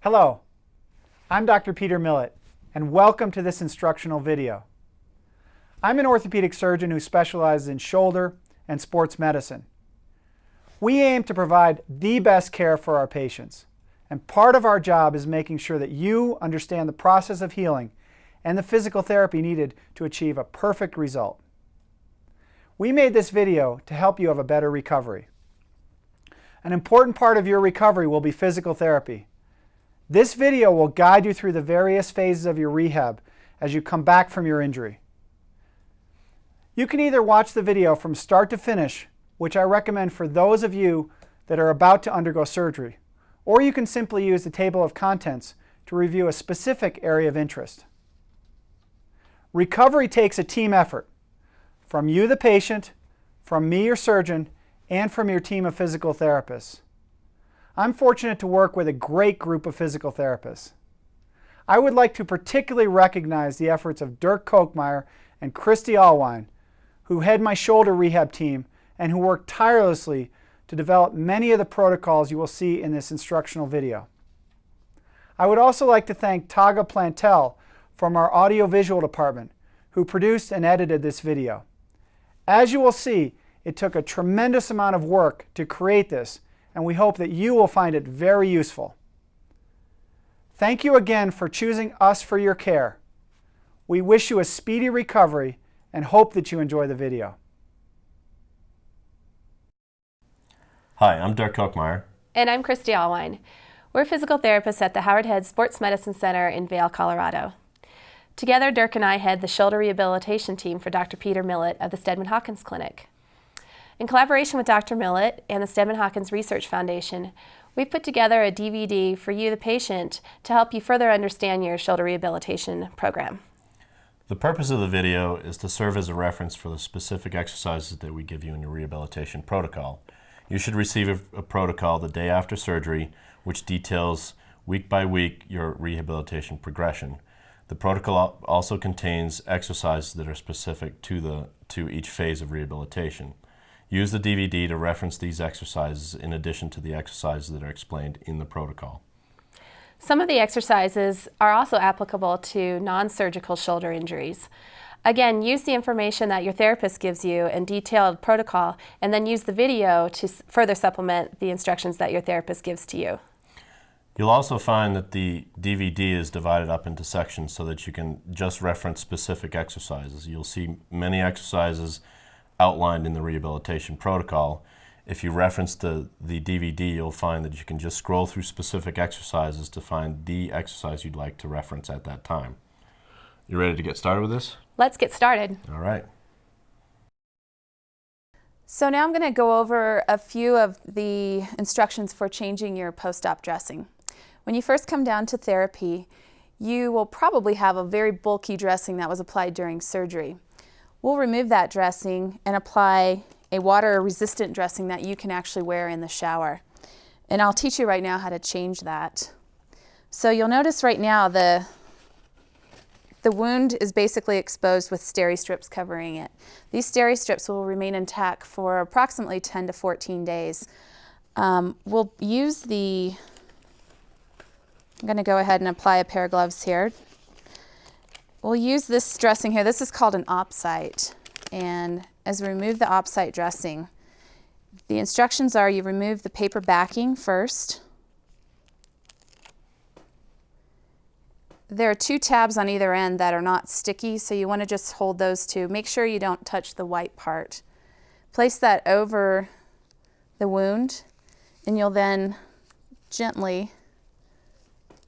Hello, I'm Dr. Peter Millett, and welcome to this instructional video. I'm an orthopedic surgeon who specializes in shoulder and sports medicine. We aim to provide the best care for our patients, and part of our job is making sure that you understand the process of healing and the physical therapy needed to achieve a perfect result. We made this video to help you have a better recovery. An important part of your recovery will be physical therapy. This video will guide you through the various phases of your rehab as you come back from your injury. You can either watch the video from start to finish, which I recommend for those of you that are about to undergo surgery, or you can simply use the table of contents to review a specific area of interest. Recovery takes a team effort from you, the patient, from me, your surgeon, and from your team of physical therapists. I'm fortunate to work with a great group of physical therapists. I would like to particularly recognize the efforts of Dirk Kochmeyer and Christy Allwine, who head my shoulder rehab team and who work tirelessly to develop many of the protocols you will see in this instructional video. I would also like to thank Taga Plantel from our audiovisual department, who produced and edited this video. As you will see, it took a tremendous amount of work to create this, and we hope that you will find it very useful. Thank you again for choosing us for your care. We wish you a speedy recovery and hope that you enjoy the video. Hi, I'm Dirk Kochmeyer. And I'm Christy Allwine. We're physical therapists at the Howard Head Sports Medicine Center in Vail, Colorado. Together, Dirk and I head the shoulder rehabilitation team for Dr. Peter Millett of the Steadman Hawkins Clinic. In collaboration with Dr. Millett and the Steadman Hawkins Research Foundation, we've put together a DVD for you, the patient, to help you further understand your shoulder rehabilitation program. The purpose of the video is to serve as a reference for the specific exercises that we give you in your rehabilitation protocol. You should receive a protocol the day after surgery, which details week by week your rehabilitation progression. The protocol also contains exercises that are specific to each phase of rehabilitation. Use the DVD to reference these exercises in addition to the exercises that are explained in the protocol. Some of the exercises are also applicable to non-surgical shoulder injuries. Again, use the information that your therapist gives you and detailed protocol, and then use the video to further supplement the instructions that your therapist gives to you. You'll also find that the DVD is divided up into sections so that you can just reference specific exercises. You'll see many exercises outlined in the rehabilitation protocol. If you reference the DVD, you'll find that you can just scroll through specific exercises to find the exercise you'd like to reference at that time. You ready to get started with this? Let's get started. All right. So now I'm going to go over a few of the instructions for changing your post-op dressing. When you first come down to therapy, you will probably have a very bulky dressing that was applied during surgery. We'll remove that dressing and apply a water-resistant dressing that you can actually wear in the shower. And I'll teach you right now how to change that. So you'll notice right now the wound is basically exposed with steri strips covering it. These steri strips will remain intact for approximately 10 to 14 days. We'll use the, I'm going to go ahead and apply a pair of gloves here. We'll use this dressing here. This is called an op site. And as we remove the op site dressing, the instructions are you remove the paper backing first. There are two tabs on either end that are not sticky, so you want to just hold those two. Make sure you don't touch the white part. Place that over the wound, and you'll then gently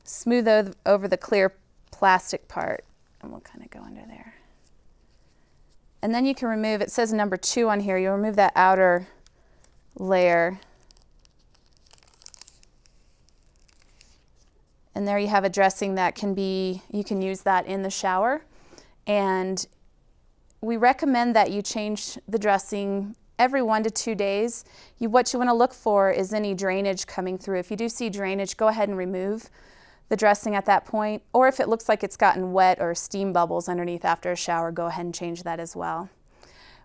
smooth over the clear plastic part. And we'll kind of go under there. And then you can remove, it says number 2 on here, you'll remove that outer layer. And there you have a dressing that can be, you can use that in the shower. And we recommend that you change the dressing every 1 to 2 days. What you want to look for is any drainage coming through. If you do see drainage, go ahead and remove the dressing at that point, or if it looks like it's gotten wet or steam bubbles underneath after a shower, go ahead and change that as well.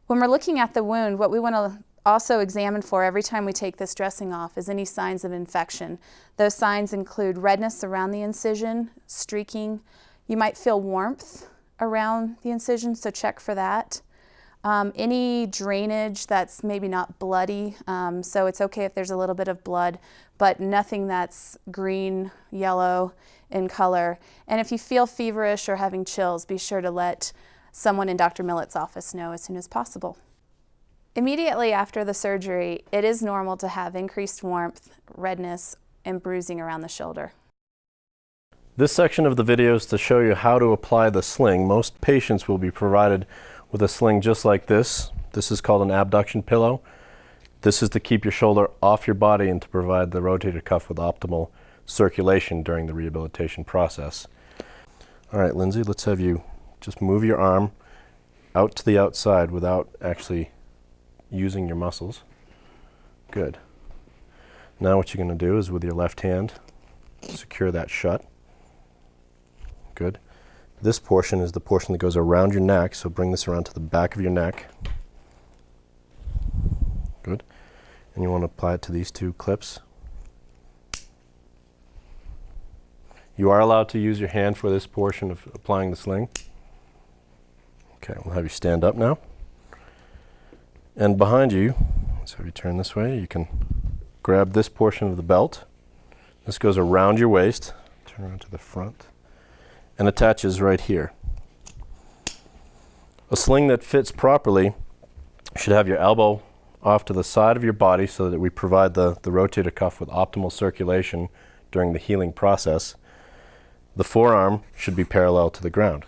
When we're looking at the wound, what we want to also examine for every time we take this dressing off is any signs of infection. Those signs include redness around the incision, streaking. You might feel warmth around the incision, so check for that. Any drainage that's maybe not bloody, so it's okay if there's a little bit of blood, but nothing that's green, yellow in color. And if you feel feverish or having chills, be sure to let someone in Dr. Millett's office know as soon as possible. Immediately after the surgery, it is normal to have increased warmth, redness, and bruising around the shoulder. This section of the video is to show you how to apply the sling. Most patients will be provided with a sling just like this. This is called an abduction pillow. This is to keep your shoulder off your body and to provide the rotator cuff with optimal circulation during the rehabilitation process. All right, Lindsay, let's have you just move your arm out to the outside without actually using your muscles. Good. Now what you're going to do is with your left hand, secure that shut. Good. This portion is the portion that goes around your neck, so bring this around to the back of your neck. Good. And you want to apply it to these two clips. You are allowed to use your hand for this portion of applying the sling. Okay, we'll have you stand up now. And behind you, so if you turn this way, you can grab this portion of the belt. This goes around your waist, turn around to the front, and attaches right here. A sling that fits properly should have your elbow off to the side of your body so that we provide the rotator cuff with optimal circulation during the healing process. The forearm should be parallel to the ground.